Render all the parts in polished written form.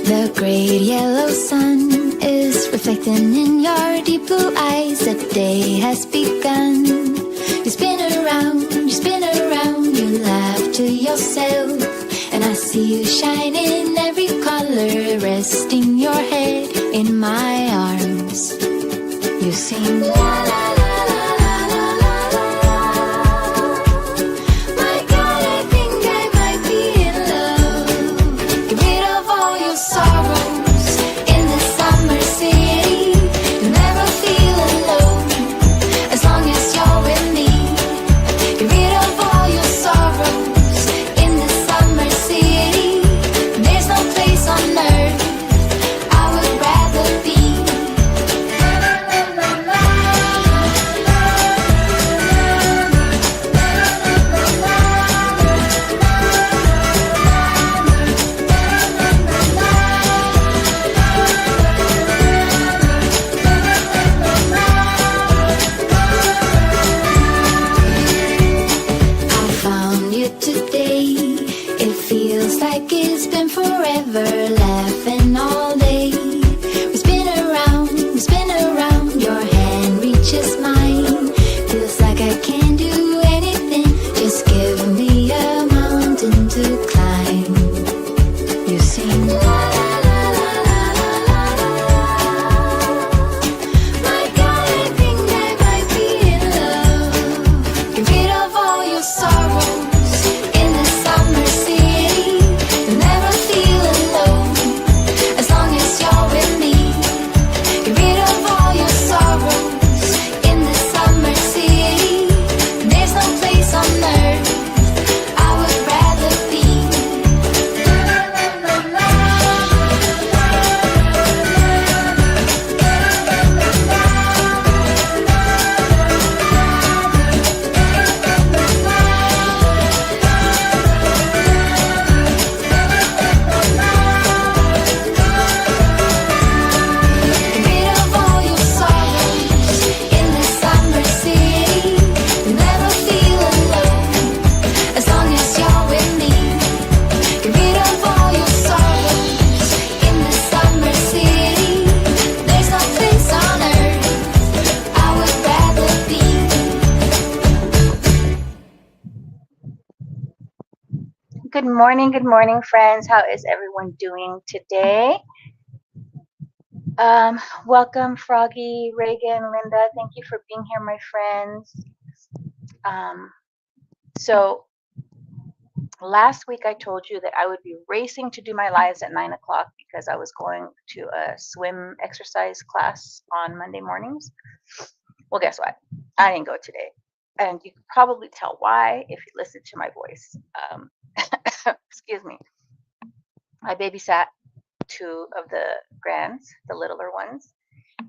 The great yellow sun is reflecting in your deep blue eyes. The day has begun. You spin around, you laugh to yourself. And I see you shine in every color, resting your head in my arms. You sing la la la la la la la la. My God, I think I might be in love. Get rid of all your sorrows in the summer city. You'll never feel alone as long as you're with me. Get rid of all your sorrows in the summer city. There's no place on earth I would rather be. I found you today. It feels like it's been forever, laughing all day. We spin around, your hand reaches mine. Feels like I can't do anything, just give me a mountain to climb. You sing la la la la la la la la. My God, I think I might be in love. Get rid of all your sorrows in the summer city. You'll never feel alone as long as you're with me. Get rid of all your sorrows in the summer city. There's no place on earth I would rather be. Get rid of all your sorrows in the summer city. You'll never feel alone as long as you're with me. Get rid of all your sorrows in the summer city. There's no place on earth I would rather be. Good morning, friends. How is everyone doing today? Welcome, Froggy, Reagan, Linda. Thank you for being here, my friends. So last week I told you that I would be racing to do my lives at 9 o'clock because I was going to a swim exercise class on Monday mornings. Well, guess what? I didn't go today. And you can probably tell why if you listen to my voice. Excuse me. I babysat two of the grands, the littler ones.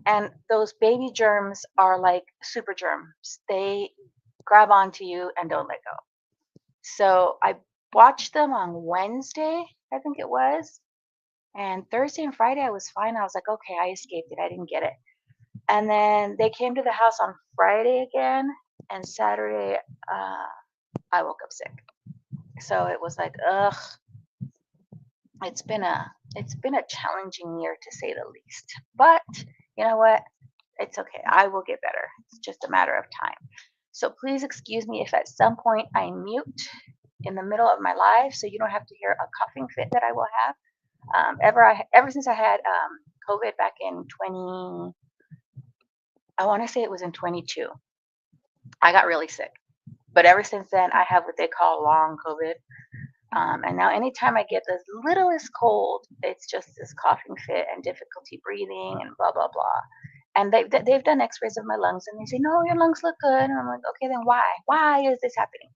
And those baby germs are like super germs. They grab onto you and don't let go. So I watched them on Wednesday, I think it was. And Thursday and Friday, I was fine. I was like, okay, I escaped it. I didn't get it. And then they came to the house on Friday again. And Saturday, I woke up sick. So it was like, ugh. It's been a challenging year to say the least. But you know what? It's okay. I will get better. It's just a matter of time. So please excuse me if at some point I mute in the middle of my live, so you don't have to hear a coughing fit that I will have. Ever since I had COVID back in 20, I want to say it was in 22. I got really sick. But ever since then, I have what they call long COVID. And now anytime I get the littlest cold, it's just this coughing fit and difficulty breathing and blah, blah, blah. And they've done x-rays of my lungs and they say, no, your lungs look good. And I'm like, okay, then why? Why is this happening?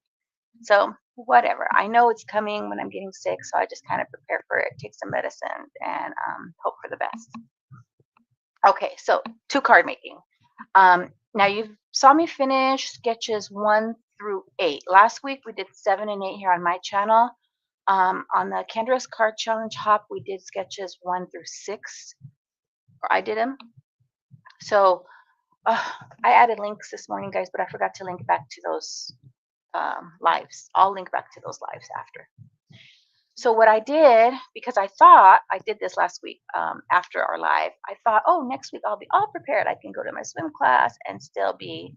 So whatever. I know it's coming when I'm getting sick, so I just kind of prepare for it, take some medicine, and hope for the best. Okay, so to card making. Now you saw me finish sketches 1 through 8. Last week we did 7 and 8 here on my channel. On the Kendra's Card Challenge Hop, we did sketches 1 through 6, or I did them. So I added links this morning, guys, but I forgot to link back to those lives. I'll link back to those lives after. So what I did, because I thought I did this last week after our live, I thought, oh, next week I'll be all prepared. I can go to my swim class and still be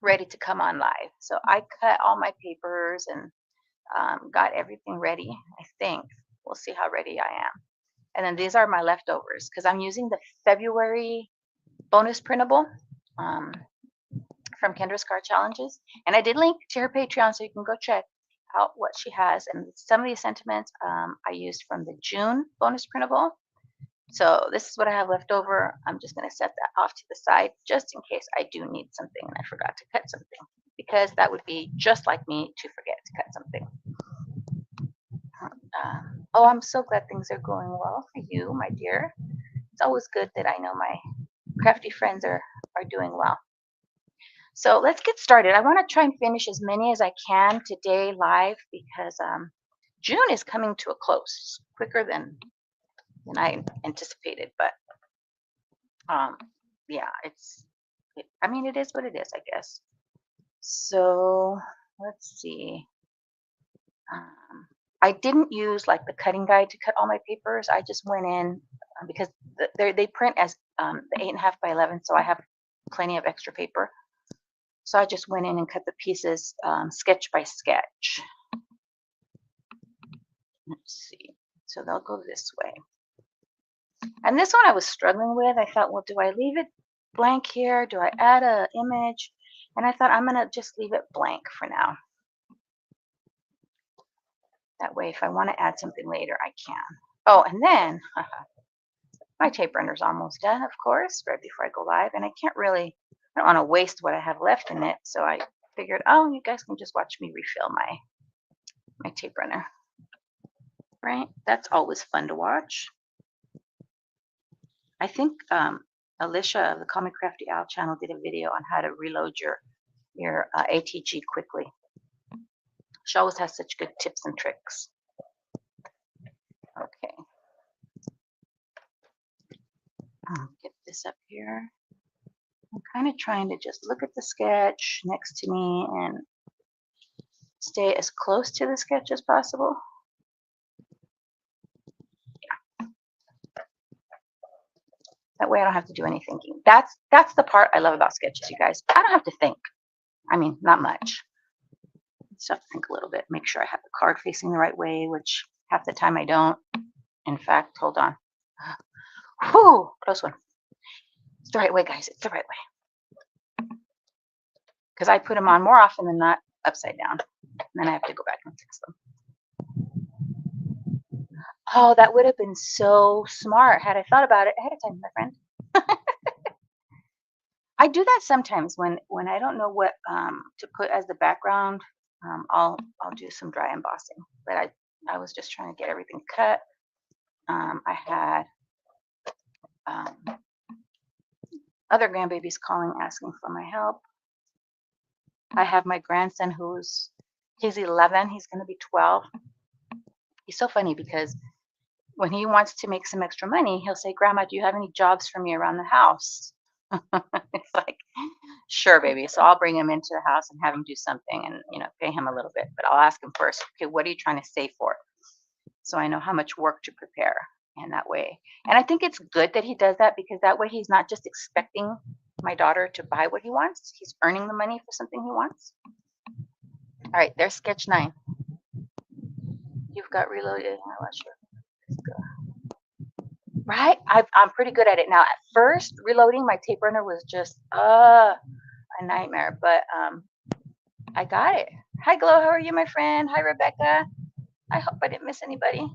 ready to come on live. So I cut all my papers and got everything ready. I think we'll see how ready I am. And then these are my leftovers because I'm using the February bonus printable from Kendra's Card Challenges. And I did link to her Patreon so you can go check out what she has. And some of these sentiments I used from the June bonus printable. So this is what I have left over. I'm just going to set that off to the side just in case I do need something and I forgot to cut something, because that would be just like me to forget to cut something. Oh, I'm so glad things are going well for you, my dear. It's always good that I know my crafty friends are doing well. So let's get started. I want to try and finish as many as I can today live because June is coming to a close quicker than I anticipated. But yeah, I mean, it is what it is, I guess. So let's see. I didn't use like the cutting guide to cut all my papers. I just went in because they print as the 8.5 by 11, so I have plenty of extra paper. So I just went in and cut the pieces sketch by sketch. Let's see. So they'll go this way. And this one I was struggling with. I thought, well, do I leave it blank here? Do I add an image? And I thought I'm going to just leave it blank for now. That way, if I want to add something later, I can. Oh, and then my tape runner's almost done, of course, right before I go live. And I don't want to waste what I have left in it. So I figured, oh, you guys can just watch me refill my tape runner. Right? That's always fun to watch. I think Alicia of the Comic Crafty Owl channel did a video on how to reload your ATG quickly. She always has such good tips and tricks. Okay. I'll get this up here. I'm kind of trying to just look at the sketch next to me and stay as close to the sketch as possible. Yeah. That way I don't have to do any thinking. That's the part I love about sketches, you guys. I don't have to think. I mean, not much. Just have to think a little bit. Make sure I have the card facing the right way, which half the time I don't. In fact, hold on. Whew, close one. It's the right way, guys. It's the right way. Because I put them on more often than not upside down. And then I have to go back and fix them. Oh, that would have been so smart had I thought about it ahead of time, my friend. I do that sometimes when I don't know what to put as the background. I'll do some dry embossing. But I was just trying to get everything cut. I had other grandbabies calling, asking for my help. I have my grandson he's 11. He's going to be 12. He's so funny because when he wants to make some extra money, he'll say, Grandma, do you have any jobs for me around the house? It's like, sure, baby. So I'll bring him into the house and have him do something and, pay him a little bit. But I'll ask him first, okay, what are you trying to save for? So I know how much work to prepare in that way. And I think it's good that he does that because that way he's not just expecting my daughter to buy what he wants. He's earning the money for something he wants. All right, there's sketch 9. You've got reloaded. Right? I'm pretty good at it now. At first, reloading my tape runner was just a nightmare, but I got it. Hi, Glow. How are you, my friend? Hi, Rebecca. I hope I didn't miss anybody.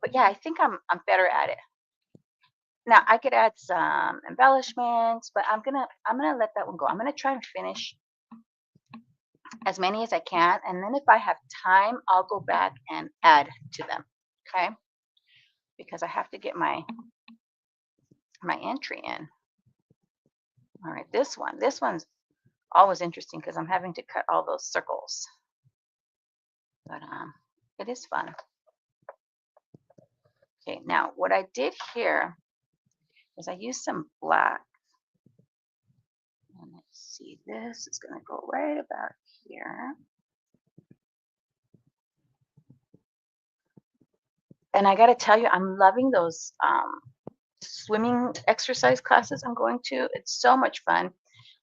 But yeah, I think I'm better at it. Now I could add some embellishments, but I'm gonna let that one go. I'm gonna try and finish as many as I can, and then if I have time, I'll go back and add to them. Okay, because I have to get my entry in. All right, this one's always interesting because I'm having to cut all those circles, but it is fun. Okay, now what I did here is I used some black. And let's see, this is going to go right about here. And I got to tell you, I'm loving those swimming exercise classes I'm going to. It's so much fun.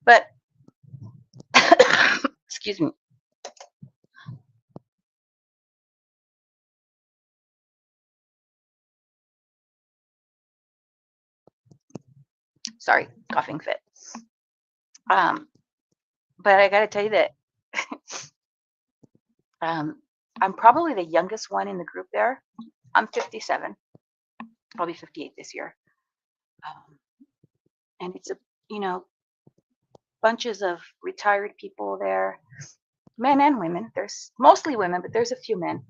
But excuse me. Sorry, coughing fit. But I got to tell you that I'm probably the youngest one in the group there. I'm 57. I'll be 58 this year. And it's bunches of retired people there, men and women. There's mostly women, but there's a few men.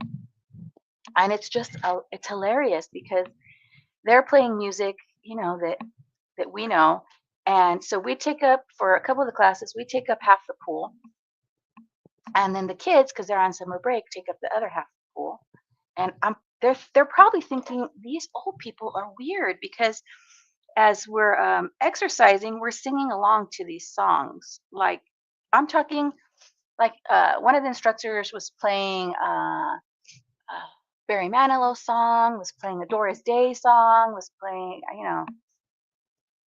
And it's just it's hilarious because they're playing music, that we know. And so we take up, for a couple of the classes, we take up half the pool. And then the kids, because they're on summer break, take up the other half of the pool. And they're probably thinking these old people are weird because as we're exercising, we're singing along to these songs. Like I'm talking, like one of the instructors was playing Barry Manilow song, was playing a Doris Day song, was playing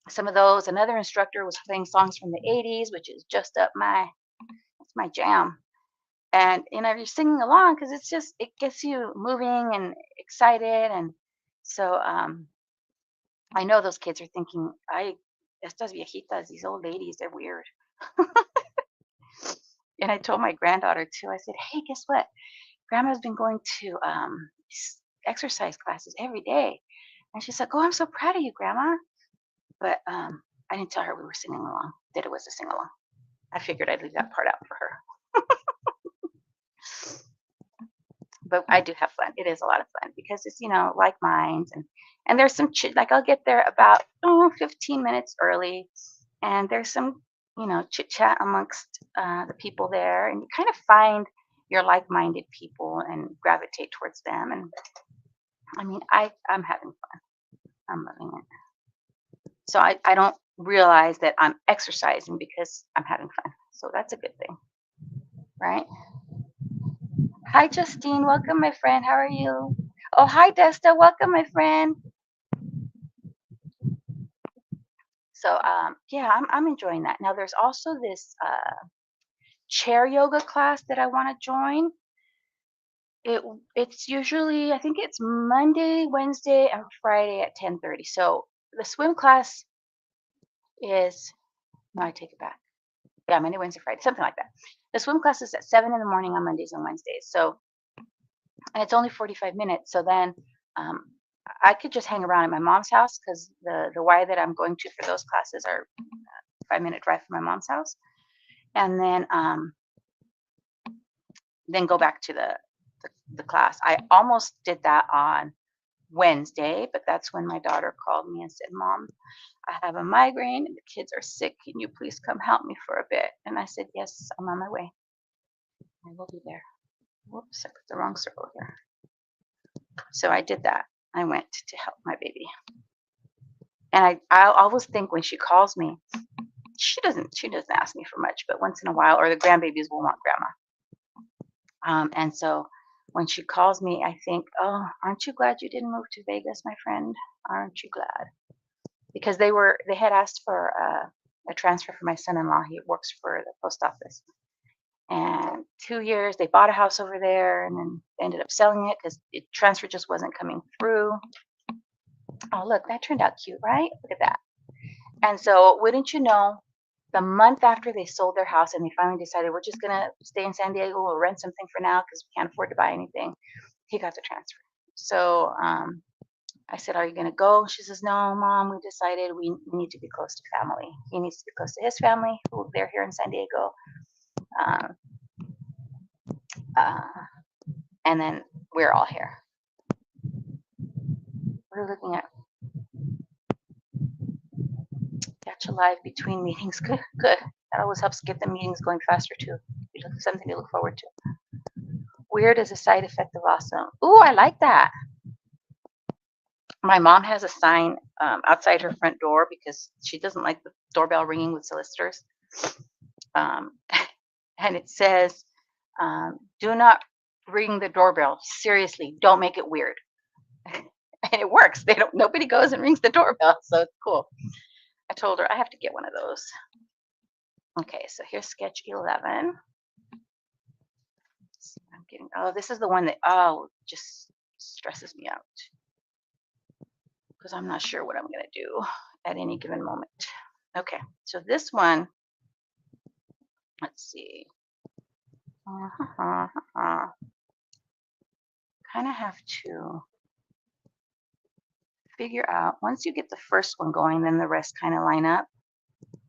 some of those. Another instructor was playing songs from the 80s, which is just up it's my jam. And you're singing along because it gets you moving and excited. And so I know those kids are thinking, estas viejitas, these old ladies, they're weird. And I told my granddaughter too, I said, hey, guess what? Grandma's been going to exercise classes every day. And she's like, oh, I'm so proud of you, Grandma. But I didn't tell her we were singing along, that it was a sing along. I figured I'd leave that part out for her. But I do have fun. It is a lot of fun because it's, like minds. And there's some like I'll get there about 15 minutes early. And there's some, chit chat amongst the people there. And you kind of find your like-minded people and gravitate towards them. And I mean, I'm having fun. I'm loving it. So I don't realize that I'm exercising because I'm having fun. So that's a good thing, right? Hi, Justine. Welcome, my friend. How are you? Oh, hi, Desta. Welcome, my friend. So, yeah, I'm enjoying that. Now, there's also this chair yoga class that I want to join. It's usually, I think it's Monday, Wednesday, and Friday at 10:30. So the swim class is, no, I take it back. Yeah, Monday, Wednesday, Friday, something like that. The swim class is at 7 in the morning on Mondays and Wednesdays. So, and it's only 45 minutes. So then I could just hang around at my mom's house because the Y that I'm going to for those classes are 5-minute drive from my mom's house. And then go back to the class. I almost did that on Wednesday, but that's when my daughter called me and said, Mom, I have a migraine and the kids are sick. Can you please come help me for a bit? And I said, yes, I'm on my way. I will be there. Whoops, I put the wrong circle here. So I did that. I went to help my baby. And I always think when she calls me, she doesn't ask me for much, but once in a while, or the grandbabies will want grandma. And so when she calls me, I think, oh, aren't you glad you didn't move to Vegas, my friend? Aren't you glad? Because they had asked for a transfer for my son-in-law. He works for the post office. And 2 years, they bought a house over there, and then they ended up selling it because the transfer just wasn't coming through. Oh, look, that turned out cute, right? Look at that. And so, wouldn't you know, the month after they sold their house and they finally decided we're just going to stay in San Diego or rent something for now because we can't afford to buy anything, he got the transfer. So I said, are you going to go? She says, no, Mom, we decided we need to be close to family. He needs to be close to his family. They're here in San Diego. And then we're all here. We're looking at catch a live between meetings. Good. That always helps get the meetings going faster too. Something to look forward to. Weird is a side effect of awesome. Ooh, I like that. My mom has a sign outside her front door because she doesn't like the doorbell ringing with solicitors. And it says, do not ring the doorbell. Seriously, don't make it weird. And it works. Nobody goes and rings the doorbell, so it's cool. I told her I have to get one of those. Okay, so here's sketch 11. I'm getting, oh, this is the one that, oh, just stresses me out because I'm not sure what I'm going to do at any given moment. Okay, so this one, let's see. Kind of have to figure out, once you get the first one going, then the rest kind of line up.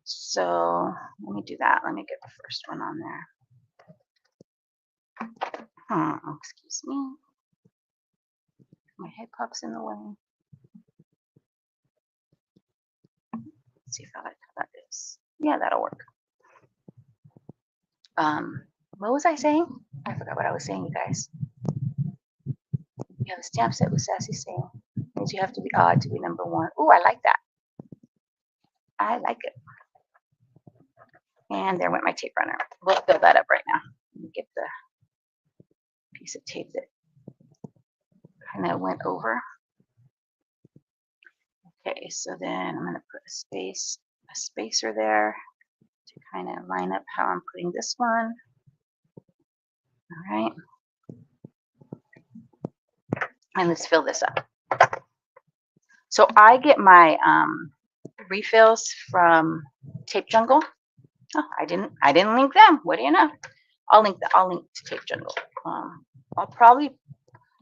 So let me do that. Let me get the first one on there. Excuse me. My head pops in the way. Let's see how that is. Yeah, that'll work. What was I saying? I forgot what I was saying, you guys. You have a stamp set with sassy saying means you have to be odd to be number one. Oh, I like that. I like it. And there went my tape runner. We'll fill that up right now. Let me get the piece of tape that kind of went over. Okay, so then I'm going to put a spacer there to kind of line up how I'm putting this one. All right. And let's fill this up. So I get my refills from Tape Jungle. Oh, I didn't link them. What do you know? I'll link to Tape Jungle. I'll probably,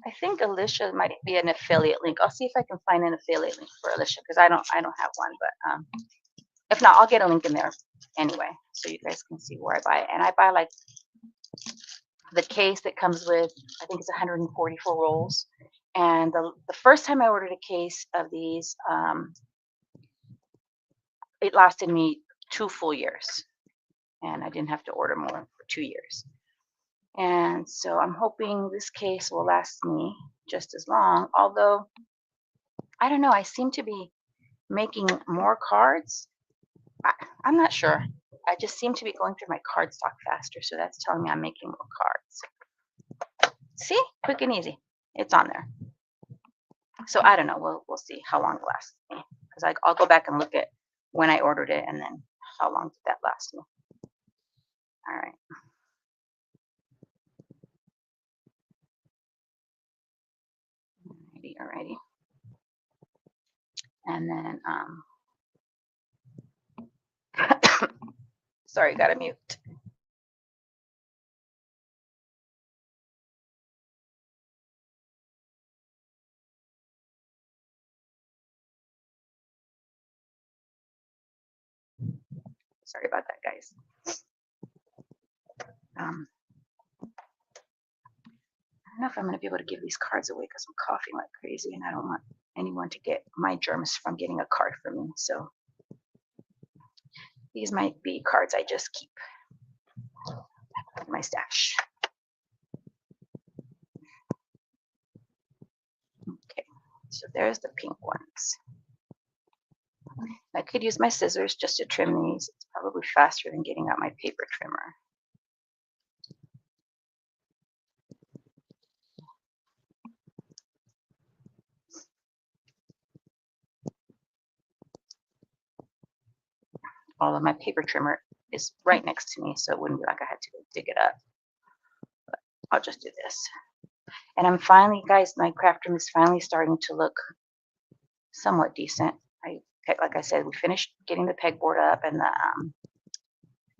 I think Alicia might be an affiliate link. I'll see if I can find an affiliate link for Alicia because I don't have one, but if not, I'll get a link in there anyway, so you guys can see where I buy it. And I buy like the case that comes with, I think it's 144 rolls. And the first time I ordered a case of these, it lasted me 2 full years, and I didn't have to order more for 2 years. And so I'm hoping this case will last me just as long. Although I don't know, I seem to be making more cards. I'm not sure. I just seem to be going through my cardstock faster, so that's telling me I'm making more cards. See, quick and easy. It's on there. So I don't know. We'll see how long it lasts me, because I'll go back and look at when I ordered it and then how long did that last me. All right. Alrighty. And then sorry, gotta mute. Sorry about that, guys. I don't know if I'm going to be able to give these cards away because I'm coughing like crazy and I don't want anyone to get my germs from getting a card from me. So these might be cards I just keep in my stash. Okay, so there's the pink ones. I could use my scissors just to trim these. It's probably faster than getting out my paper trimmer. Although my paper trimmer is right next to me, so it wouldn't be like I had to dig it up. But I'll just do this. And I'm finally, guys, my craft room is finally starting to look somewhat decent. Like I said, we finished getting the pegboard up and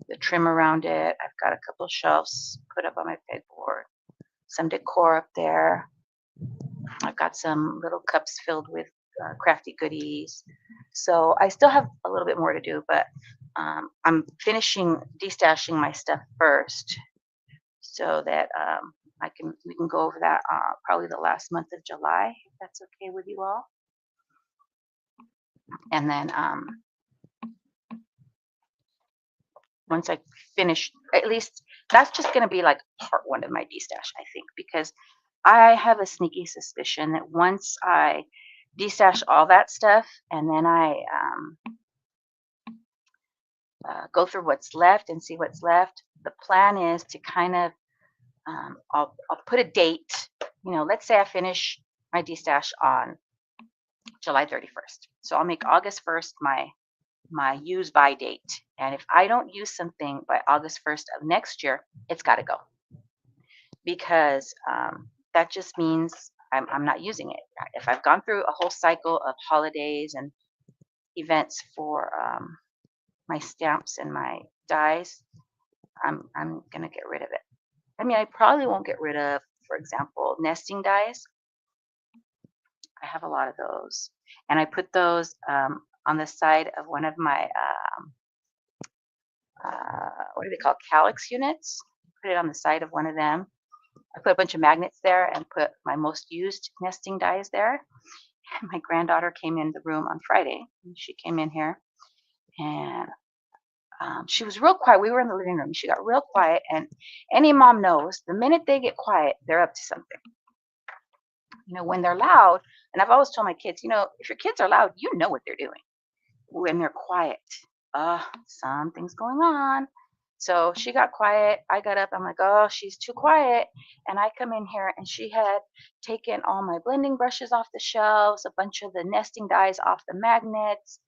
the trim around it. I've got a couple of shelves put up on my pegboard, some decor up there. I've got some little cups filled with crafty goodies. So I still have a little bit more to do, but I'm finishing destashing my stuff first so that we can go over that probably the last month of July, if that's okay with you all. And then once I finish, at least that's just going to be like part one of my destash, I think, because I have a sneaky suspicion that once I destash all that stuff and then I go through what's left and see what's left, the plan is to kind of I'll put a date. You know, let's say I finish my destash on July 31st. So I'll make August 1st my use by date. And if I don't use something by August 1st of next year, it's got to go, because that just means I'm not using it. If I've gone through a whole cycle of holidays and events for my stamps and my dies, I'm gonna get rid of it. I mean, I probably won't get rid of, for example, nesting dies. I have a lot of those, and I put those on the side of one of my what do they call, calyx units. Put it on the side of one of them. I put a bunch of magnets there and put my most used nesting dies there. My granddaughter came in the room on Friday. She came in here, and she was real quiet. We were in the living room. She got real quiet, and any mom knows the minute they get quiet, they're up to something. You know, when they're loud, and I've always told my kids, you know, if your kids are loud, you know what they're doing. When they're quiet, something's going on. So she got quiet. I got up. I'm like, oh, she's too quiet. And I come in here, and she had taken all my blending brushes off the shelves, a bunch of the nesting dies off the magnets.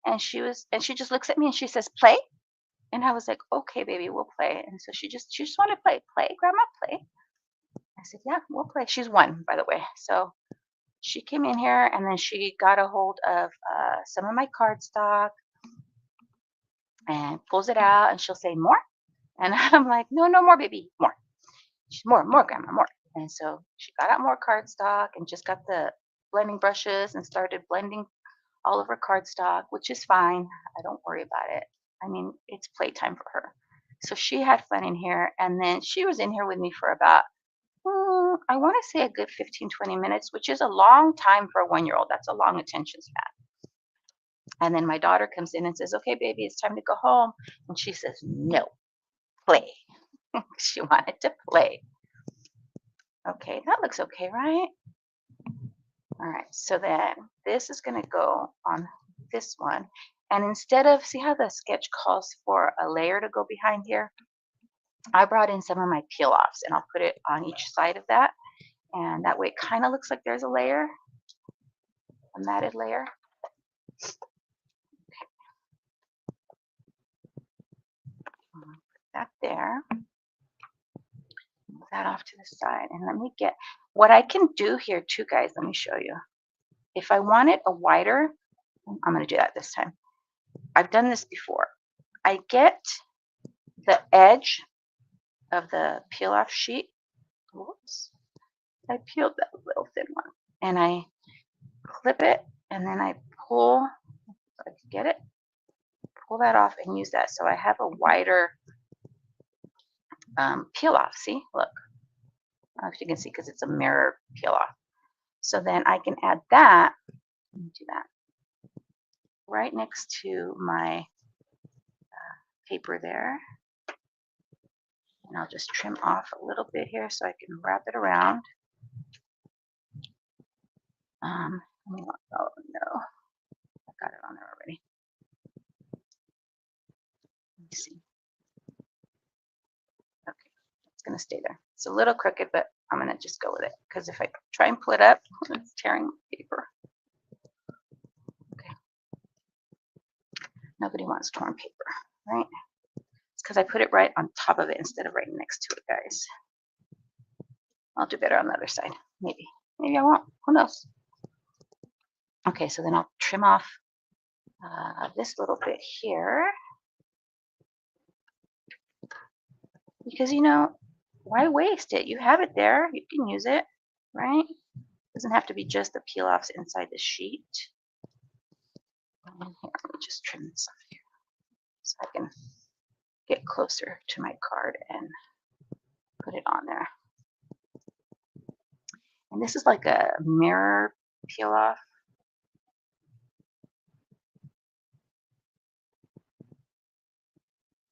And she just looks at me and she says, play. And I was like, okay, baby, we'll play. And so she just wanted to play, grandma, play. I said, yeah, we'll play. She's one, by the way. So she came in here, and then she got a hold of some of my cardstock and pulls it out, and she'll say, more. And I'm like, no, no more, baby, more. She's more, grandma, more. And so she got out more cardstock and just got the blending brushes and started blending all of her cardstock, which is fine. I don't worry about it. I mean, it's playtime for her. So she had fun in here, and then she was in here with me for about, I want to say a good 15-20 minutes, which is a long time for a 1-year-old. That's a long attention span. And then my daughter comes in and says, okay, baby, it's time to go home. And she says, no, play. She wanted to play. Okay, that looks okay, right? All right, so then this is going to go on this one. And instead of, see how the sketch calls for a layer to go behind here? I brought in some of my peel offs, and I'll put it on each side of that. And that way it kind of looks like there's a layer, a matted layer. Okay. Put that there. Move that off to the side. And let me get, what I can do here too, guys, let me show you. If I want it a wider, I'm going to do that this time. I've done this before. I get the edge of the peel off sheet. Whoops. I peeled that little thin one. And I clip it, and then I pull, if I can get it, pull that off and use that. So I have a wider peel off. See, look. I don't know if you can see because it's a mirror peel off. So then I can add that. Let me do that right next to my paper there. And I'll just trim off a little bit here so I can wrap it around. Oh no, I got it on there already. Let me see. Okay, it's gonna stay there. It's a little crooked, but I'm gonna just go with it because if I try and pull it up, it's tearing the paper. Okay. Nobody wants torn paper, right? It's because I put it right on top of it instead of right next to it, guys. I'll do better on the other side. Maybe I won't. Who knows? Okay, so then I'll trim off this little bit here. Because, you know, why waste it? You have it there. You can use it, right? It doesn't have to be just the peel offs inside the sheet. And here, let me just trim this off here so I can get closer to my card and put it on there. And this is like a mirror peel off.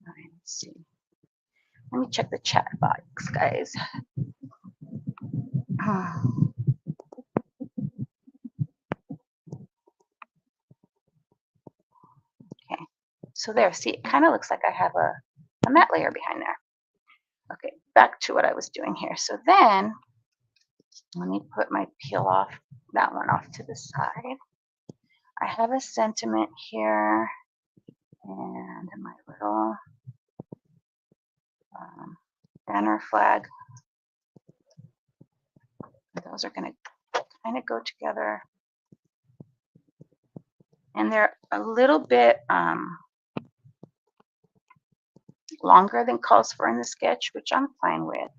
All right, let's see. Let me check the chat box, guys. Okay, so there, see, it kind of looks like I have a matte layer behind there. Okay, back to what I was doing here. So then Let me put my peel off, that one off to the side. I have a sentiment here and my little banner flag. Those are going to kind of go together. And they're a little bit longer than calls for in the sketch, which I'm fine with.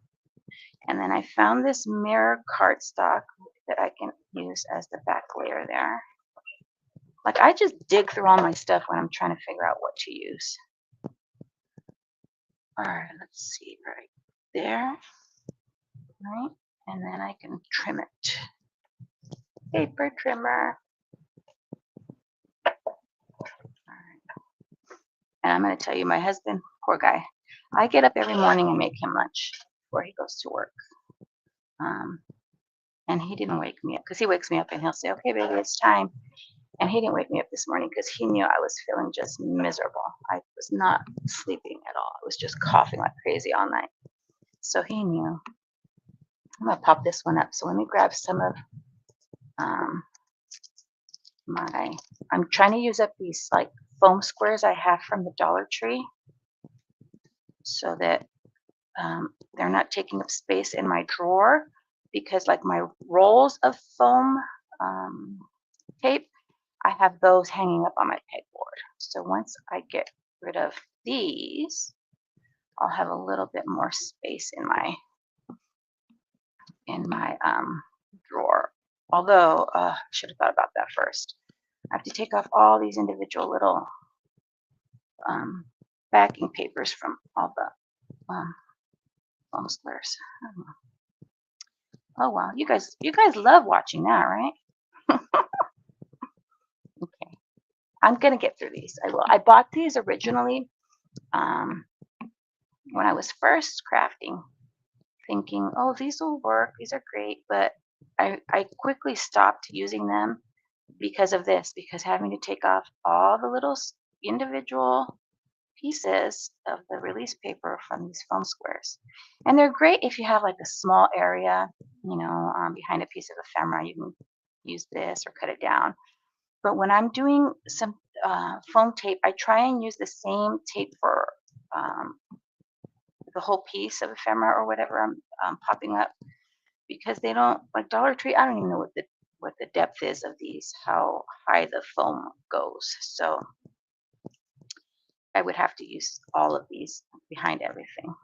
And then I found this mirror cardstock that I can use as the back layer there. Like, I just dig through all my stuff when I'm trying to figure out what to use. All right, let's see, right there. Right, and then I can trim it. Paper trimmer. All right. And I'm going to tell you, my husband, poor guy, I get up every morning and make him lunch before he goes to work. And he didn't wake me up, because he wakes me up and he'll say, okay, baby, it's time. And he didn't wake me up this morning because he knew I was feeling just miserable. I was not sleeping at all. I was just coughing like crazy all night. So he knew. I'm going to pop this one up. So let me grab some of I'm trying to use up these like foam squares I have from the Dollar Tree so that they're not taking up space in my drawer, because like my rolls of foam tape, I have those hanging up on my pegboard. So once I get rid of these, I'll have a little bit more space in my drawer. Although I should have thought about that first. I have to take off all these individual little backing papers from all the foam squares. Oh wow, you guys love watching that, right? Okay, I'm gonna get through these. I will. I bought these originally when I was first crafting, thinking, oh, these will work, these are great, but I quickly stopped using them because of this, because having to take off all the little individual pieces of the release paper from these foam squares. And they're great if you have like a small area, behind a piece of ephemera, you can use this or cut it down. But when I'm doing some foam tape, I try and use the same tape for the whole piece of ephemera or whatever I'm popping up, because they don't, like Dollar Tree, I don't even know what the depth is of these, how high the foam goes. So I would have to use all of these behind everything.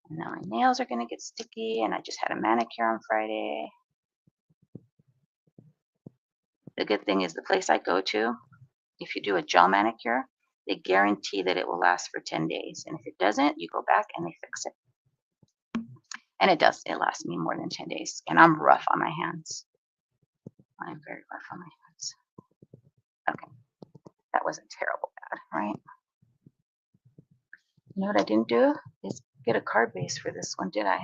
And now my nails are going to get sticky, and I just had a manicure on Friday. The good thing is the place I go to, if you do a gel manicure, they guarantee that it will last for 10 days. And if it doesn't, you go back and they fix it. And it does. It lasts me more than 10 days. And I'm rough on my hands. I'm very rough on my hands. Okay. That wasn't terrible bad, right? You know what I didn't do is get a card base for this one, did I?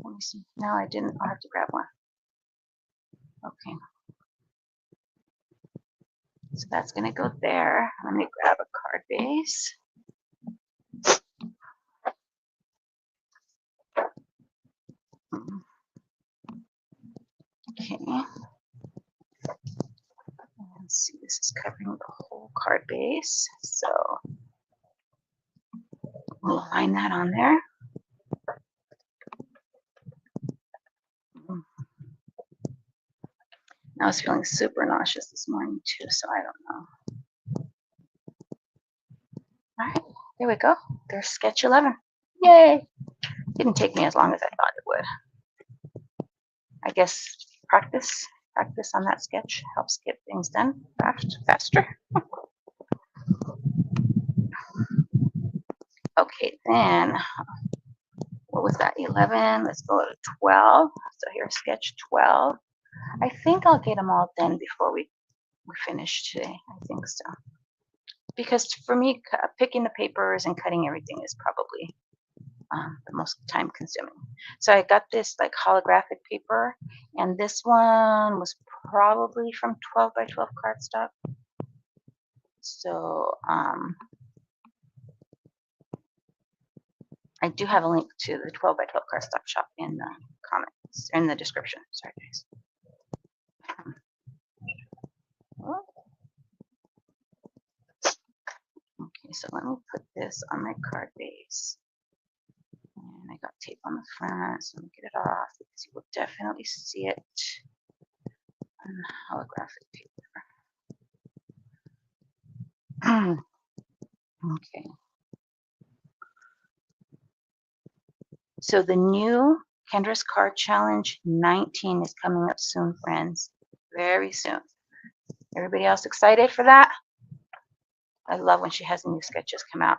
Let me see. No, I didn't. I'll have to grab one. Okay. So that's going to go there. Let me grab a card base. Okay. Let's see, this is covering the whole card base. So we'll line that on there. I was feeling super nauseous this morning too, so I don't know. All right, there we go. There's sketch 11. Yay! Didn't take me as long as I thought it would. I guess practice on that sketch helps get things done faster. Okay, then what was that? 11. Let's go to 12. So here's sketch 12. I think I'll get them all done before we finish today. I think so. Because for me, picking the papers and cutting everything is probably the most time consuming. So I got this like holographic paper, and this one was probably from 12 by 12 cardstock. So I do have a link to the 12 by 12 Cardstock Shop in the in the description. Sorry, guys. Okay, so let me put this on my card base. And I got tape on the front, so let me get it off because you will definitely see it on holographic paper. Okay. So the new Kendra's Card Challenge 19 is coming up soon, friends. Very soon. Everybody else excited for that? I love when she has new sketches come out.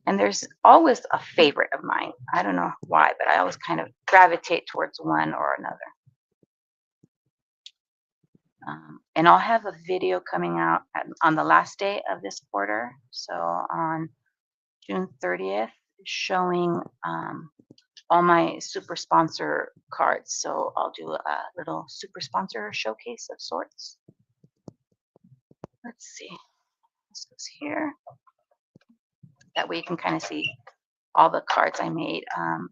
And there's always a favorite of mine. I don't know why, but I always kind of gravitate towards one or another. And I'll have a video coming out on the last day of this quarter. So on June 30th, showing all my super sponsor cards. So I'll do a little super sponsor showcase of sorts. Let's see. This goes here. That way you can kind of see all the cards I made.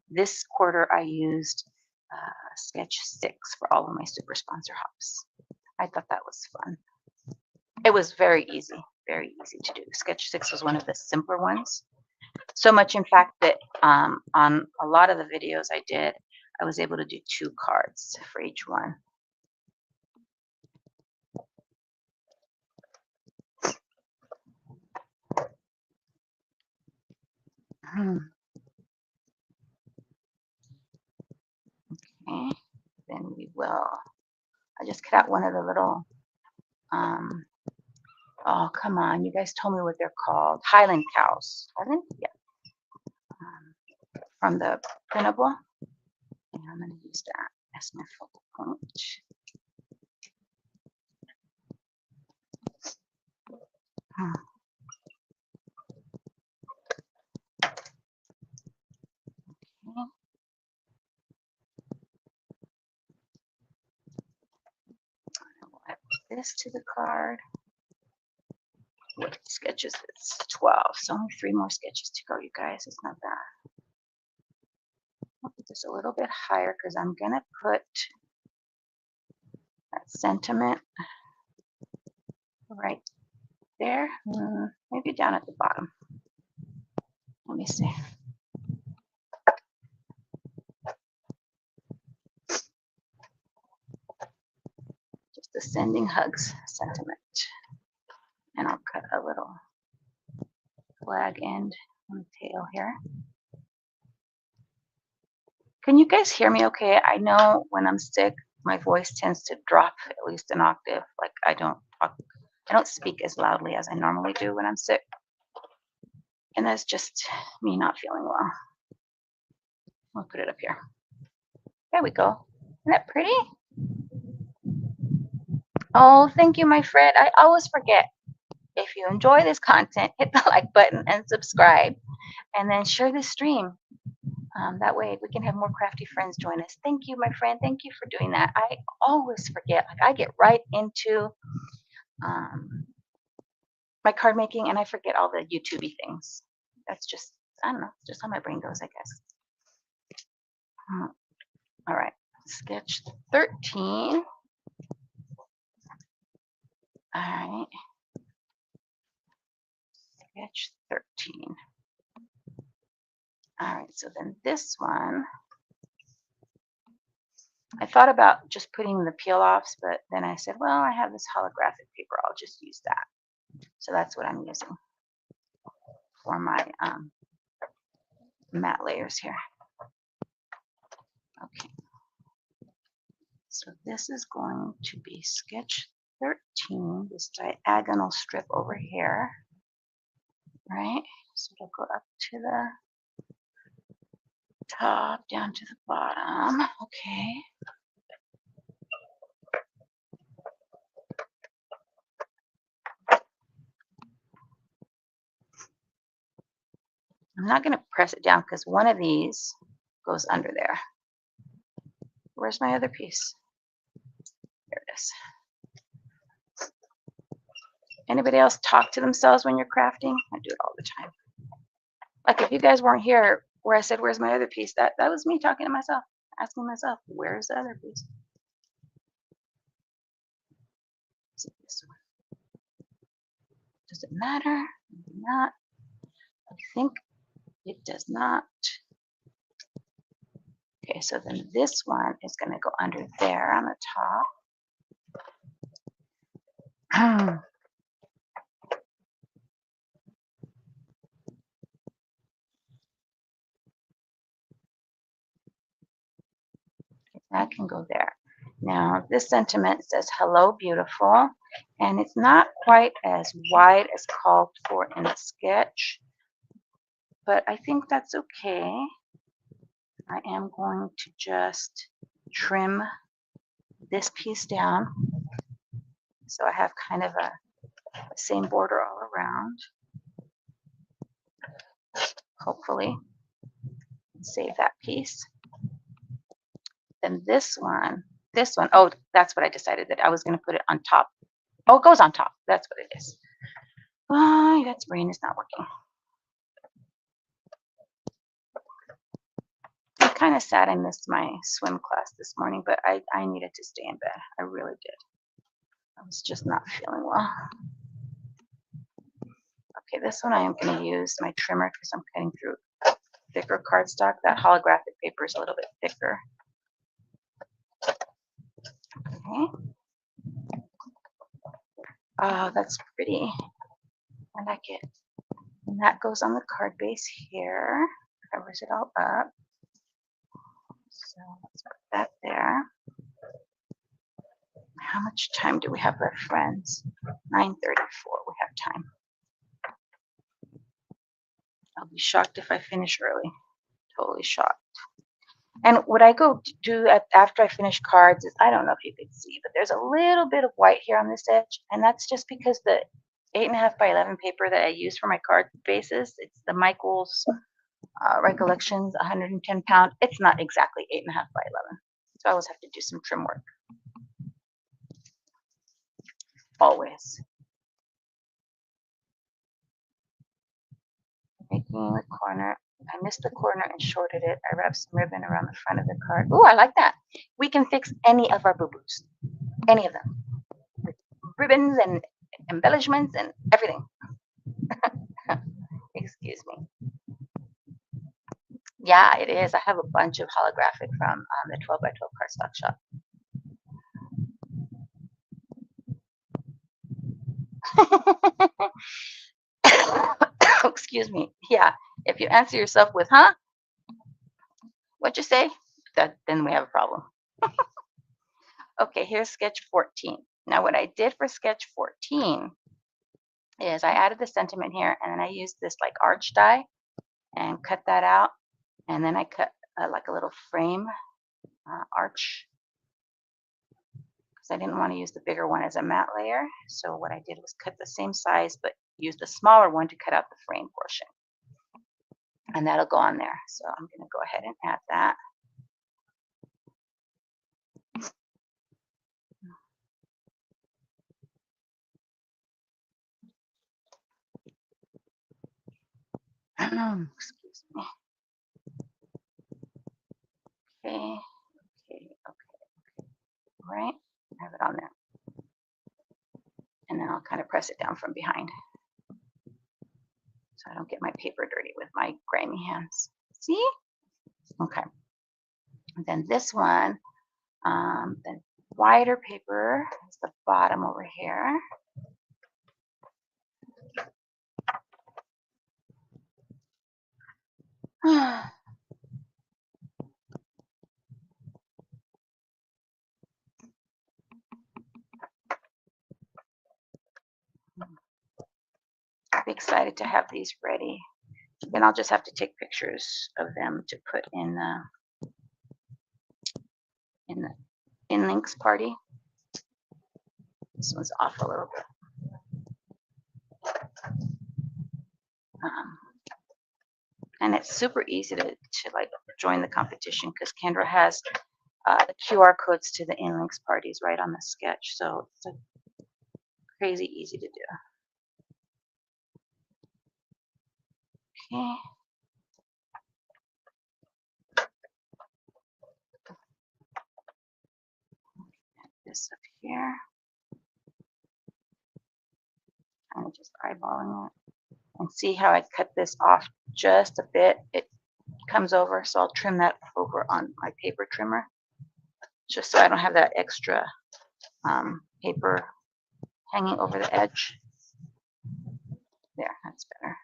This quarter I used Sketch 6 for all of my super sponsor hops. I thought that was fun. It was very easy to do. Sketch 6 was one of the simpler ones. So much, in fact, that on a lot of the videos I did, I was able to do 2 cards for each one. Okay, then we will. I just cut out one of the little. Oh, come on! You guys told me what they're called. Highland cows. Highland? Yeah. From the printable. And I'm going to use that as my focal point. Okay. I'll add this to the card. What sketches? It's 12, so only 3 more sketches to go, you guys. It's not bad. I'll put this a little bit higher because I'm going to put that sentiment right there. Maybe down at the bottom. Let me see. Just the sending hugs sentiment. And I'll cut a little flag end on the tail here. Can you guys hear me okay? I know when I'm sick, my voice tends to drop at least an octave. Like I don't speak as loudly as I normally do when I'm sick. And that's just me not feeling well. I'll put it up here. There we go. Isn't that pretty? Oh, thank you, my friend. I always forget. If you enjoy this content, hit the like button and subscribe. And then share this stream. That way we can have more crafty friends join us. Thank you, my friend. Thank you for doing that. I always forget. Like I get right into my card making and I forget all the YouTube-y things. That's just, I don't know, just how my brain goes, I guess. All right, sketch 13. All right, sketch 13. All right, so then this one, I thought about just putting the peel-offs, but then I said, well, I have this holographic paper. I'll just use that. So that's what I'm using for my matte layers here. Okay. So this is going to be sketch 13, this diagonal strip over here, right? So it'll go up to the top, down to the bottom. Okay. I'm not going to press it down because one of these goes under there. Where's my other piece? There it is. Anybody else talk to themselves when you're crafting? I do it all the time. Like if you guys weren't here where I said, where's my other piece? That was me talking to myself. asking myself, where's the other piece? Is it this one? Does it matter? Maybe not. I think it does not. Okay, so then this one is going to go under there on the top. That can go there. Now, this sentiment says, hello, beautiful. And it's not quite as wide as called for in the sketch, but I think that's okay. I am going to just trim this piece down so I have kind of a same border all around. Hopefully, save that piece. Then this one, oh, that's what I decided that I was going to put it on top. Oh, it goes on top. That's what it is. Oh, that's brain is not working. I'm kind of sad I missed my swim class this morning, but I needed to stay in bed. I really did. I was just not feeling well. Okay, this one I am going to use my trimmer because I'm cutting through thicker cardstock. That holographic paper is a little bit thicker. Okay. Oh, that's pretty. I like it. And that goes on the card base here. Covers it all up. So let's put that there. How much time do we have left, friends? 9:34. We have time. I'll be shocked if I finish early. Totally shocked. And what I go to do after I finish cards is, I don't know if you could see, but there's a little bit of white here on this edge. And that's just because the 8.5 by 11 paper that I use for my card bases, it's the Michaels Recollections 110 pound. It's not exactly 8.5 by 11. So I always have to do some trim work. Always. Making the corner. I missed the corner and shorted it. I wrapped some ribbon around the front of the card. Oh, I like that. We can fix any of our boo-boos. Any of them. With ribbons and embellishments and everything. Excuse me. Yeah, it is. I have a bunch of holographic from the 12 by 12 Cardstock Shop. Excuse me. Yeah, if you answer yourself with, huh? What'd you say? Then we have a problem. Okay, here's sketch 14. Now what I did for sketch 14 is I added the sentiment here, and then I used this like arch die and cut that out. And then I cut like a little frame arch because I didn't want to use the bigger one as a matte layer. So what I did was cut the same size, but use the smaller one to cut out the frame portion. And that'll go on there. So I'm going to go ahead and add that. Excuse me. Okay. Right. Have it on there. And then I'll kind of press it down from behind so I don't get my paper dirty with my grimy hands. See? Okay. And then this one, the wider paper is the bottom over here. I'll be excited to have these ready. Then I'll just have to take pictures of them to put in the links party. This one's off a little bit. And it's super easy to like join the competition because Kendra has the QR codes to the links parties right on the sketch. So it's like crazy easy to do. Okay. here. Kind of just eyeballing it. And see how I cut this off just a bit? It comes over, so I'll trim that over on my paper trimmer, just so I don't have that extra paper hanging over the edge. There, that's better.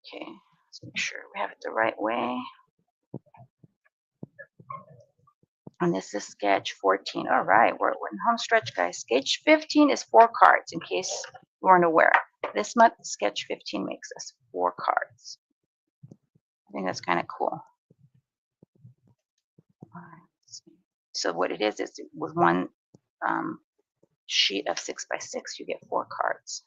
Okay, let's make sure we have it the right way. And this is sketch 14. All right, we're in home stretch, guys. Sketch 15 is 4 cards, in case you weren't aware. This month, sketch 15 makes us 4 cards. I think that's kind of cool. All right, so what it is with one sheet of 6 by 6, you get 4 cards.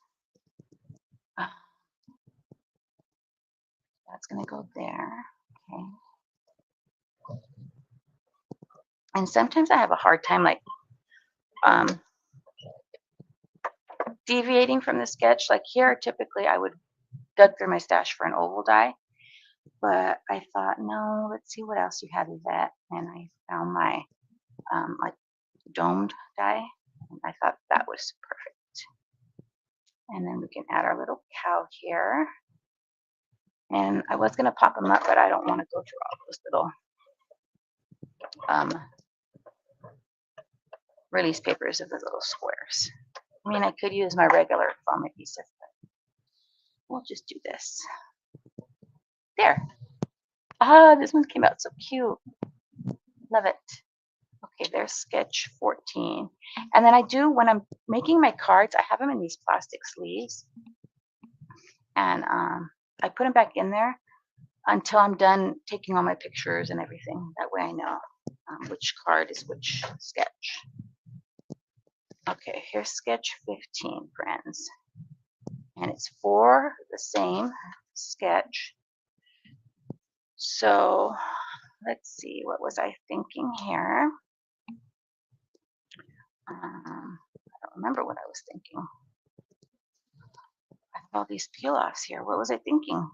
That's going to go there. Okay. And sometimes I have a hard time like deviating from the sketch. Like here, typically I would dug through my stash for an oval die, but I thought, no, let's see what else you have of that. And I found my like domed die, and I thought that was perfect. And then we can add our little cow here. And I was going to pop them up, but I don't want to go through all those little release papers of the little squares. I mean, I could use my regular foam adhesive, but we'll just do this. There. Ah, this one came out so cute. Love it. Okay, there's sketch 14. And then I do, when I'm making my cards, I have them in these plastic sleeves. And I put them back in there until I'm done taking all my pictures and everything. That way I know which card is which sketch. Okay, here's sketch 15, friends. And it's for the same sketch. So let's see, what was I thinking here? I don't remember what I was thinking. I have all these peel-offs here. What was I thinking?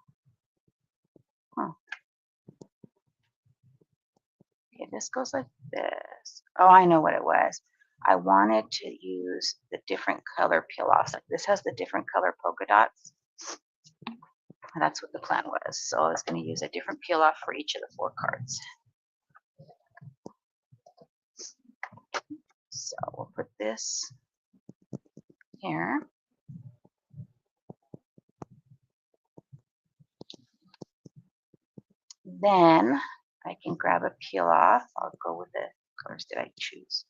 Okay, this goes like this. Oh, I know what it was. I wanted to use the different color peel-offs. Like this has the different color polka dots. And that's what the plan was. So I was going to use a different peel-off for each of the 4 cards. So we'll put this here. Then I can grab a peel-off. I'll go with the colors did I choose?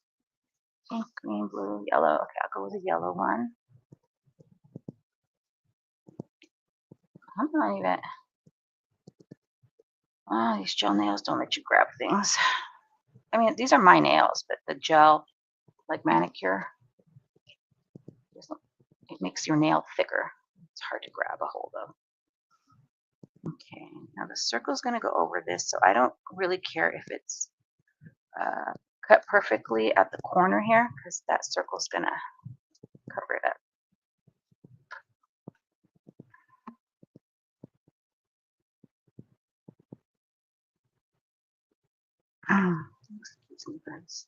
Pink, green, blue, yellow. Okay, I'll go with the yellow one. I'm not even. Oh, these gel nails don't let you grab things. I mean, these are my nails, but the gel, like manicure, it makes your nail thicker. It's hard to grab a hold of. Okay, now the circle's going to go over this, so I don't really care if it's cut perfectly at the corner here, because that circle's going to cover it up. Excuse me, guys.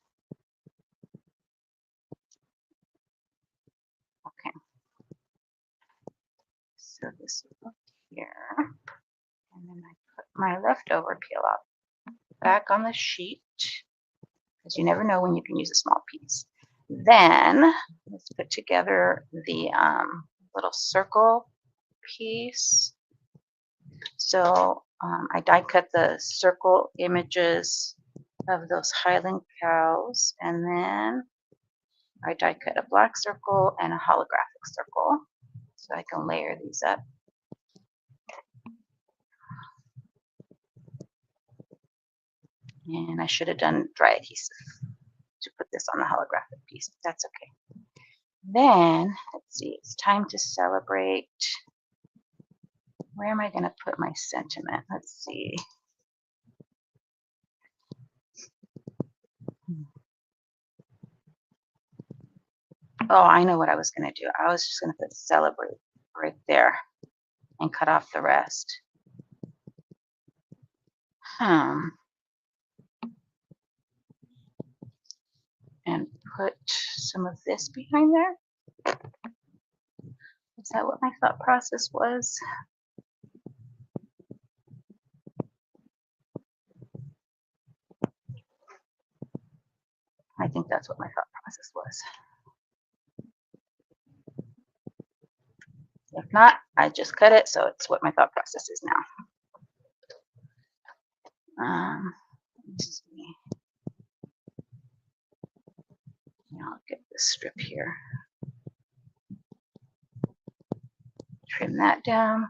Okay. So this will go here, and then I put my leftover peel off back on the sheet, because you never know when you can use a small piece. Then let's put together the little circle piece. So I die cut the circle images of those Highland cows, and then I die cut a black circle and a holographic circle, so I can layer these up. And I should have done dry adhesive to put this on the holographic piece, but that's okay. Then, let's see, it's time to celebrate. Where am I going to put my sentiment? Let's see. Oh, I know what I was going to do. I was just going to put celebrate right there and cut off the rest. and put some of this behind there. Is that what my thought process was? I think that's what my thought process was. If not, I just cut it, so it's what my thought process is now. Let's see. I'll get this strip here. Trim that down.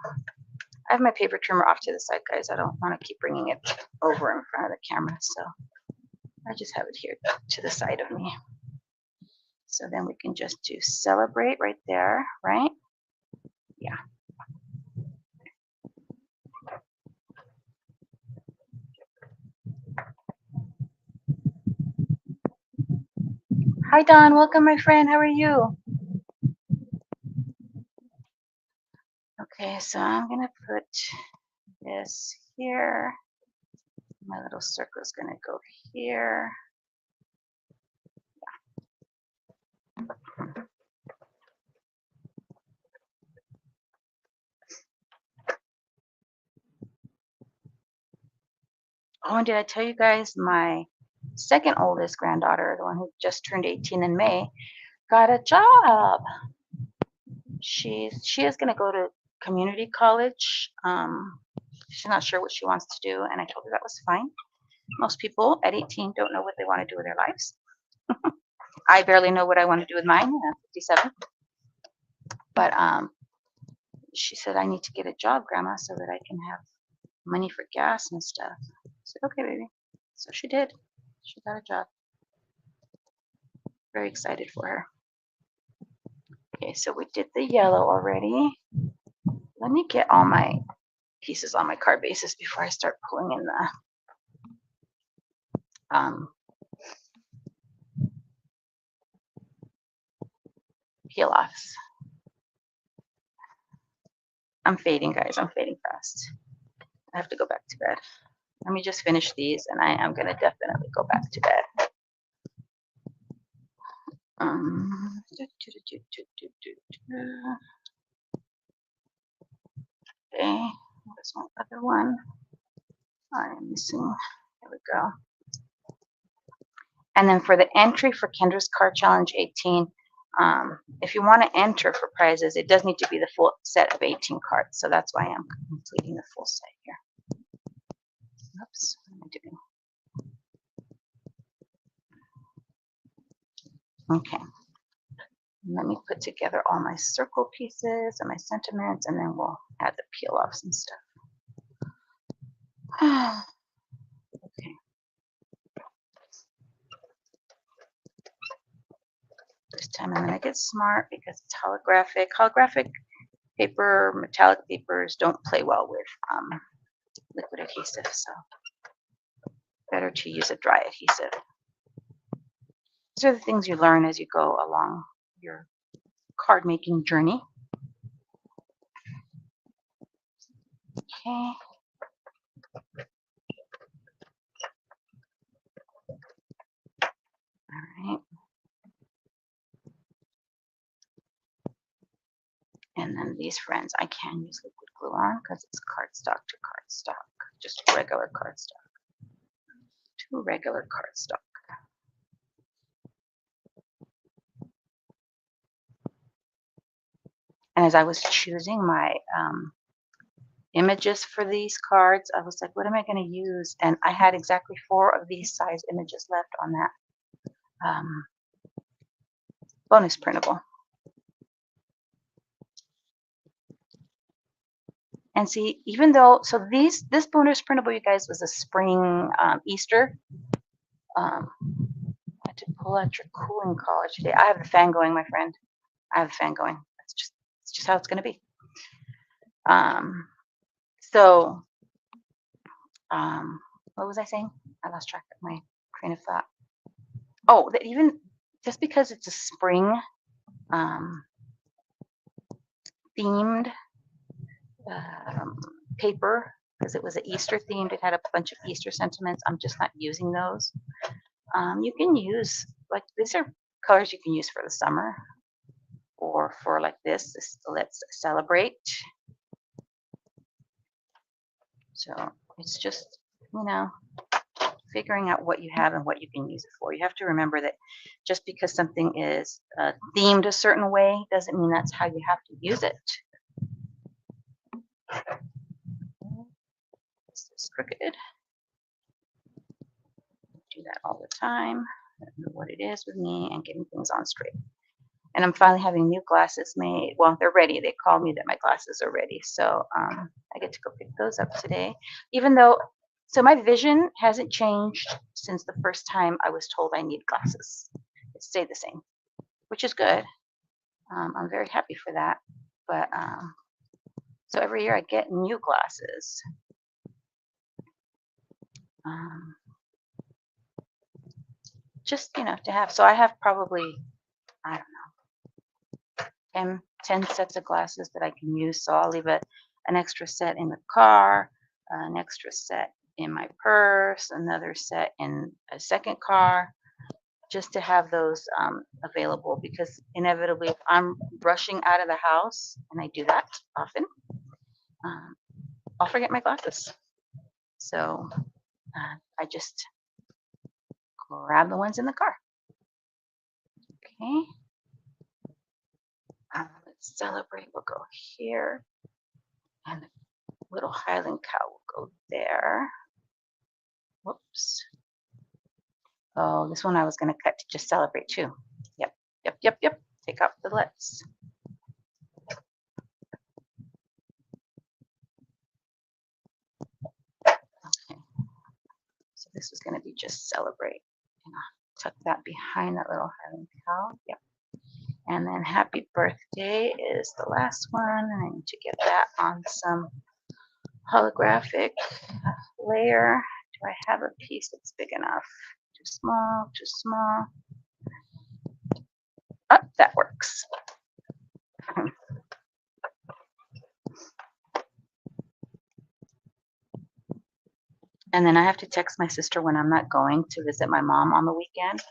I have my paper trimmer off to the side, guys. I don't want to keep bringing it over in front of the camera, so I just have it here to the side of me. So then we can just do celebrate right there, right? Yeah. Hi, Don. Welcome, my friend. How are you? Okay, so I'm going to put this here. My little circle is going to go here. Oh, and did I tell you guys my second oldest granddaughter, the one who just turned 18 in May, got a job. She is going to go to community college. She's not sure what she wants to do, and I told her that was fine. Most people at 18 don't know what they want to do with their lives. I barely know what I want to do with mine at 57. But she said, I need to get a job, Grandma, so that I can have money for gas and stuff. I said, okay, baby. So she did. She got a job. Very excited for her. Okay, so we did the yellow already. Let me get all my pieces on my card bases before I start pulling in the peel-offs. I'm fading, guys. I'm fading fast. I have to go back to bed. Let me just finish these, and I am going to definitely go back to bed. Okay, there's one other one. I am missing. There we go. And then for the entry for Kendra's Card Challenge 18, if you want to enter for prizes, it does need to be the full set of 18 cards. So that's why I'm completing the full set here. Oops, what am I doing? Okay. Let me put together all my circle pieces and my sentiments, and then we'll add the peel-offs and stuff. Okay. This time I'm going to get smart because it's holographic. Holographic paper, metallic papers don't play well with liquid adhesive, so better to use a dry adhesive. These are the things you learn as you go along your card making journey. Okay. All right. And then these friends, I can use liquid glue on because it's cardstock to cardstock, just regular cardstock to regular cardstock. And as I was choosing my images for these cards, I was like, what am I going to use? And I had exactly 4 of these size images left on that bonus printable. And see, even though, so this bonus printable, you guys, was a spring Easter. I had to pull out your cooling collar today. I have the fan going, my friend. I have the fan going. It's just how it's going to be. What was I saying? I lost track of my train of thought. Oh, that even just because it's a spring themed paper, because it was an Easter themed, it had a bunch of Easter sentiments. I'm just not using those. You can use like these are colors you can use for the summer or for like this let's celebrate. So it's just, you know, figuring out what you have and what you can use it for. You have to remember that just because something is themed a certain way doesn't mean that's how you have to use it. This is crooked. Do that all the time. I don't know what it is with me and getting things on straight. And I'm finally having new glasses made. Well, they're ready. They called me that my glasses are ready. So I get to go pick those up today. Even though, so my vision hasn't changed since the first time I was told I need glasses. It stayed the same, which is good. I'm very happy for that. But so every year I get new glasses. Just, you know, to have. So I have probably, I don't know, 10 sets of glasses that I can use. So I'll leave an extra set in the car, an extra set in my purse, another set in a second car, just to have those available, because inevitably if I'm rushing out of the house, and I do that often, I'll forget my glasses. So I just grab the ones in the car. Okay. Let's celebrate. We'll go here. And the little Highland cow will go there. Whoops. Oh, this one I was going to cut to just celebrate too. Yep. Take out the let's. Okay. So this is going to be just celebrate. And I'll tuck that behind that little Highland cow. Yep. And then happy birthday is the last one. And I need to get that on some holographic layer. Do I have a piece that's big enough? Too small, too small. Oh, that works. And then I have to text my sister when I'm not going to visit my mom on the weekend.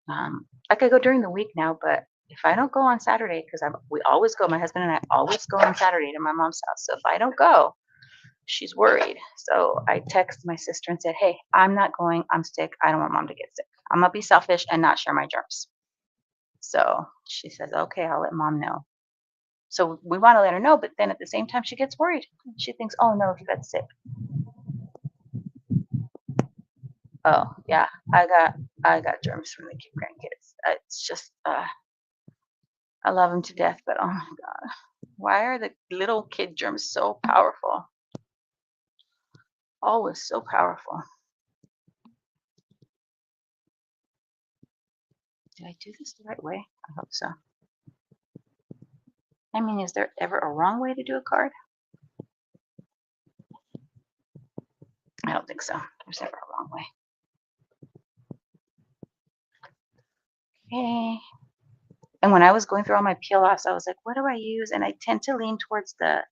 I could go during the week now, but if I don't go on Saturday, because we always go, my husband and I always go on Saturday to my mom's house. So if I don't go, she's worried. So I text my sister and said, hey, I'm not going. I'm sick. I don't want mom to get sick. I'm going to be selfish and not share my germs. So she says, okay, I'll let mom know. So we want to let her know, but then at the same time, she gets worried. She thinks, oh no, he got sick. Oh yeah, I got germs from the grandkids. It's just I love them to death, but oh my god, why are the little kid germs so powerful? Always so powerful. Did I do this the right way? I hope so. I mean, is there ever a wrong way to do a card? I don't think so. There's never a wrong way. Okay. And when I was going through all my peel-offs, I was like, what do I use? And I tend to lean towards the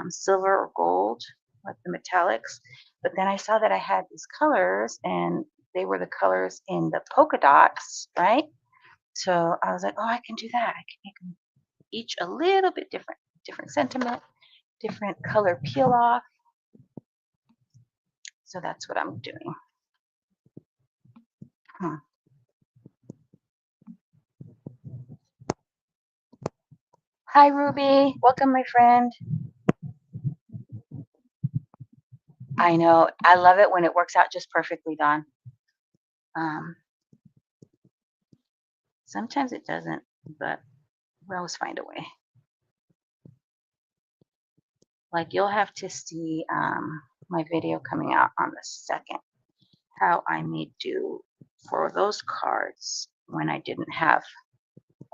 silver or gold, like the metallics. But then I saw that I had these colors, and they were the colors in the polka dots, right? So I was like, oh, I can do that. I can make them each a little bit different sentiment, different color peel off. So that's what I'm doing. Hi, Ruby. Welcome, my friend. I know. I love it when it works out just perfectly, Dawn. Sometimes it doesn't, but we always find a way. Like, you'll have to see my video coming out on the 2nd, how I made do for those cards when I didn't have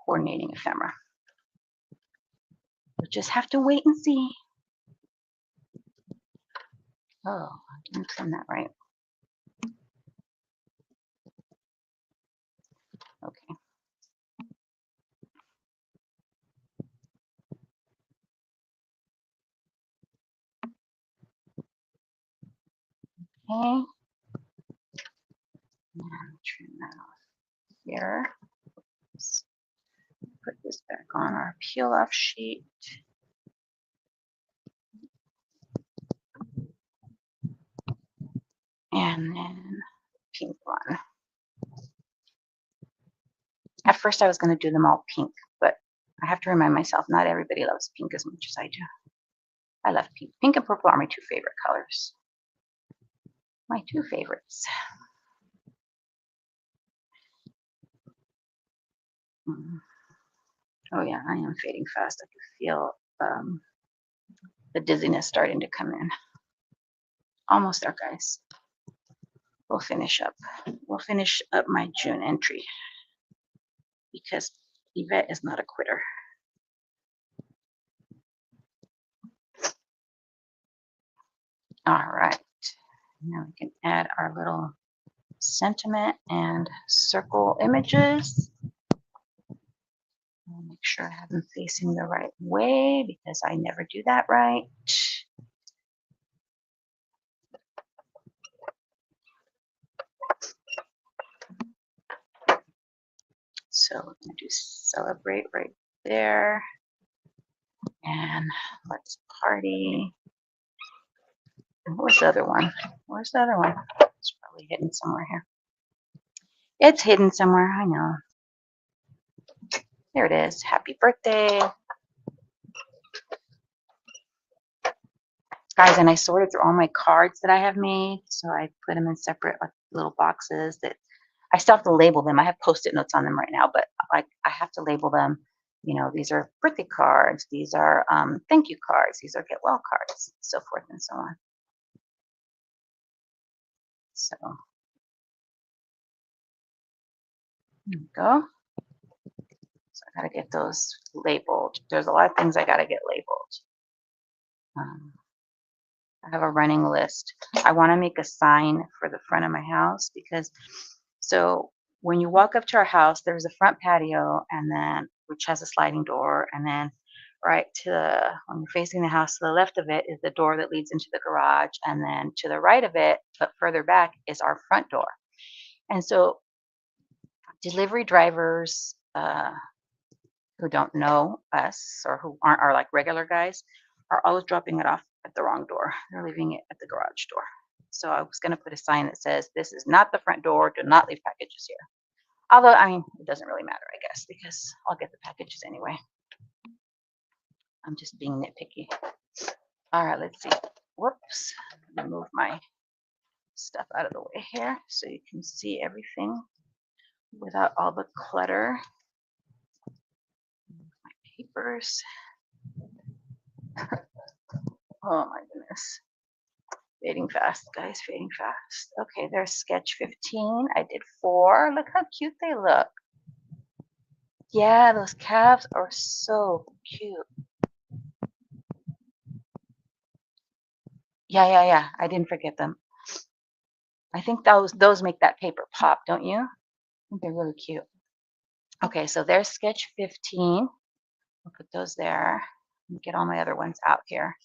coordinating ephemera. You'll just have to wait and see. Oh, I didn't trim that right. Okay. Okay. Trim that off here. Let's put this back on our peel off sheet. And then pink one. At first I was going to do them all pink, but I have to remind myself not everybody loves pink as much as I do. I love pink. Pink and purple are my two favorite colors. My two favorites. Oh yeah, I am fading fast. I can feel the dizziness starting to come in. Almost there, guys. We'll finish up. We'll finish up my June entry because Yvette is not a quitter. All right. Now we can add our little sentiment and circle images. I'll make sure I have them facing the right way because I never do that right. So we're going to do celebrate right there. And let's party. And where's the other one? Where's the other one? It's probably hidden somewhere here. It's hidden somewhere, I know. There it is. Happy birthday. Guys, and I sorted through all my cards that I have made. So I put them in separate like little boxes that I still have to label them. I have Post-it notes on them right now, but like I have to label them. You know, these are birthday cards. These are thank you cards. These are get well cards, so forth and so on. So there we go. So I got to get those labeled. There's a lot of things I got to get labeled. I have a running list. I want to make a sign for the front of my house because so when you walk up to our house, there's a front patio and then which has a sliding door, and then right to the when you're facing the house to the left of it is the door that leads into the garage, and then to the right of it, but further back, is our front door. And so delivery drivers who don't know us or who aren't our like regular guys are always dropping it off at the wrong door. They're leaving it at the garage door. So I was going to put a sign that says, this is not the front door. Do not leave packages here. Although, I mean, it doesn't really matter, I guess, because I'll get the packages anyway. I'm just being nitpicky. All right, let's see. Whoops. I'm going to move my stuff out of the way here so you can see everything without all the clutter. My papers. Oh my goodness. Fading fast, guys, fading fast. Okay, there's sketch 15. I did 4. Look how cute they look. Yeah, those calves are so cute. Yeah. I didn't forget them. I think those make that paper pop, don't you? I think they're really cute. Okay, so there's sketch 15. We'll put those there. Get all my other ones out here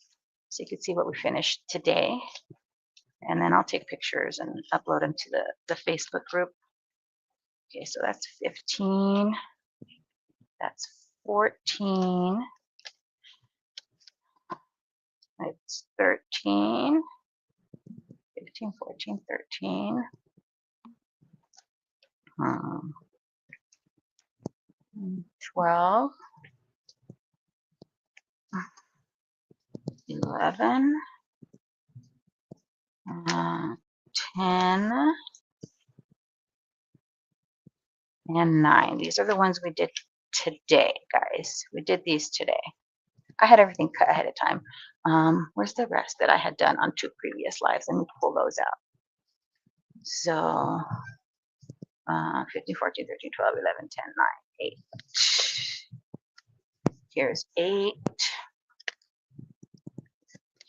so you can see what we finished today. And then I'll take pictures and upload them to the Facebook group. Okay, so that's 15. That's 14. It's 13. 15, 14, 13. 12. 11. 10. And 9. These are the ones we did today, guys. We did these today. I had everything cut ahead of time. Where's the rest that I had done on 2 previous lives? Let me pull those out. So 15, 14, 13, 12, 11, 10, 9, 8. Here's 8.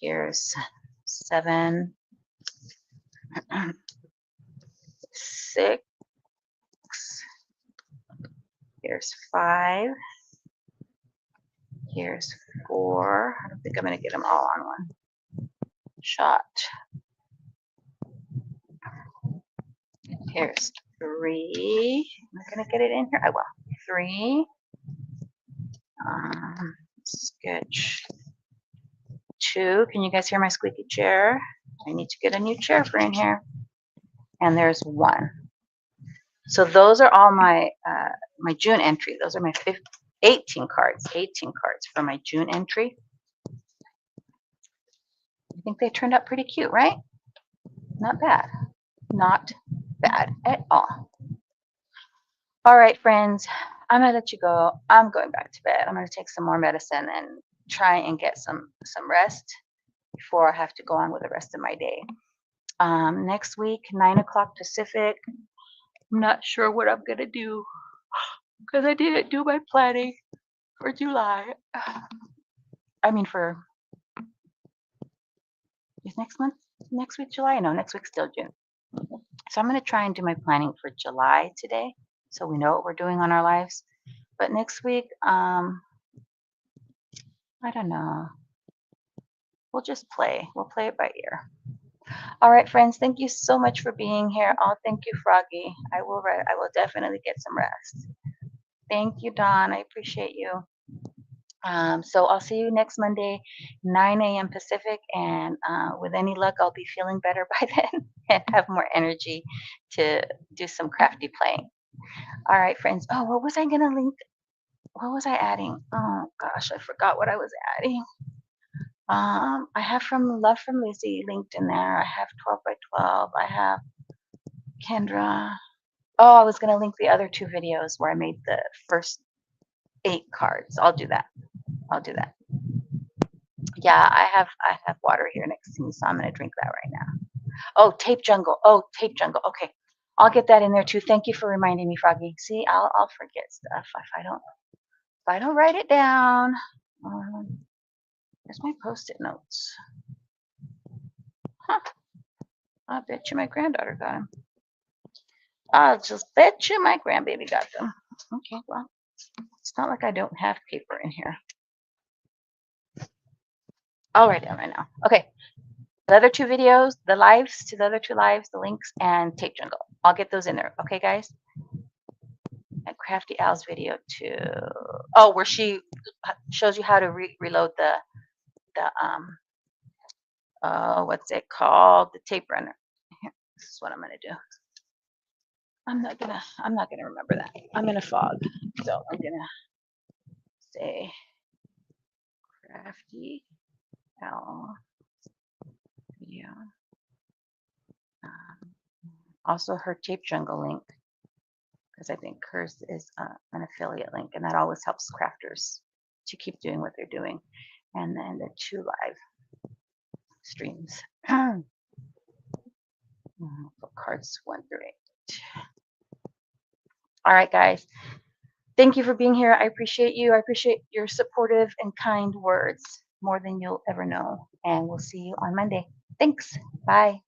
Here's 7. 6. Here's 5. Here's 4. I don't think I'm going to get them all on one shot. Here's 3. Am I gonna get it in here? I will. 3. Sketch 2. Can you guys hear my squeaky chair? I need to get a new chair for in here. And there's 1. So those are all my my June entry. Those are my 18 cards. 18 cards for my June entry. I think they turned out pretty cute, right? Not bad. Not bad at all. All right, friends, I'm gonna let you go. I'm going back to bed. I'm gonna take some more medicine and try and get some rest before I have to go on with the rest of my day. Next week, 9 o'clock Pacific. I'm not sure what I'm gonna do because I didn't do my planning for July. I mean, for is next month, next week July? No, next week's still June. So I'm gonna try and do my planning for July today, so we know what we're doing on our lives. But next week, I don't know. We'll just play. We'll play it by ear. All right, friends. Thank you so much for being here. Oh, thank you, Froggy. I will definitely get some rest. Thank you, Dawn. I appreciate you. So I'll see you next Monday, 9 a.m. Pacific, and with any luck, I'll be feeling better by then and have more energy to do some crafty playing. All right, friends. Oh, what was I gonna link? What was I adding? Oh gosh, I forgot what I was adding. I have from Love from Lizi linked in there. I have 12 by 12. I have Kendra. Oh, I was gonna link the other 2 videos where I made the first 8 cards. I'll do that. I'll do that. Yeah, I have water here next to me, so I'm gonna drink that right now. Oh, Tape Jungle. Oh, Tape Jungle. Okay, I'll get that in there too. Thank you for reminding me, Froggy. See, I'll forget stuff if I don't write it down. Where's my Post-it notes? Huh. I bet you my granddaughter got them. I'll just bet you my grandbaby got them. Okay, well, it's not like I don't have paper in here. I'll write it down right now. Okay, the other 2 videos, the lives to the other 2 lives, the links, and Tape Jungle. I'll get those in there. Okay, guys? And Crafty Al's video too. Oh, where she shows you how to reload the what's it called? The tape runner. Here, this is what I'm gonna do. I'm not gonna remember that. I'm in a fog. So I'm gonna say Crafty Al video. Also her Tape Jungle link, because I think hers is an affiliate link, and that always helps crafters to keep doing what they're doing. And then the 2 live streams for cards 1 through 8. All right, guys. Thank you for being here. I appreciate you. I appreciate your supportive and kind words more than you'll ever know. And we'll see you on Monday. Thanks. Bye.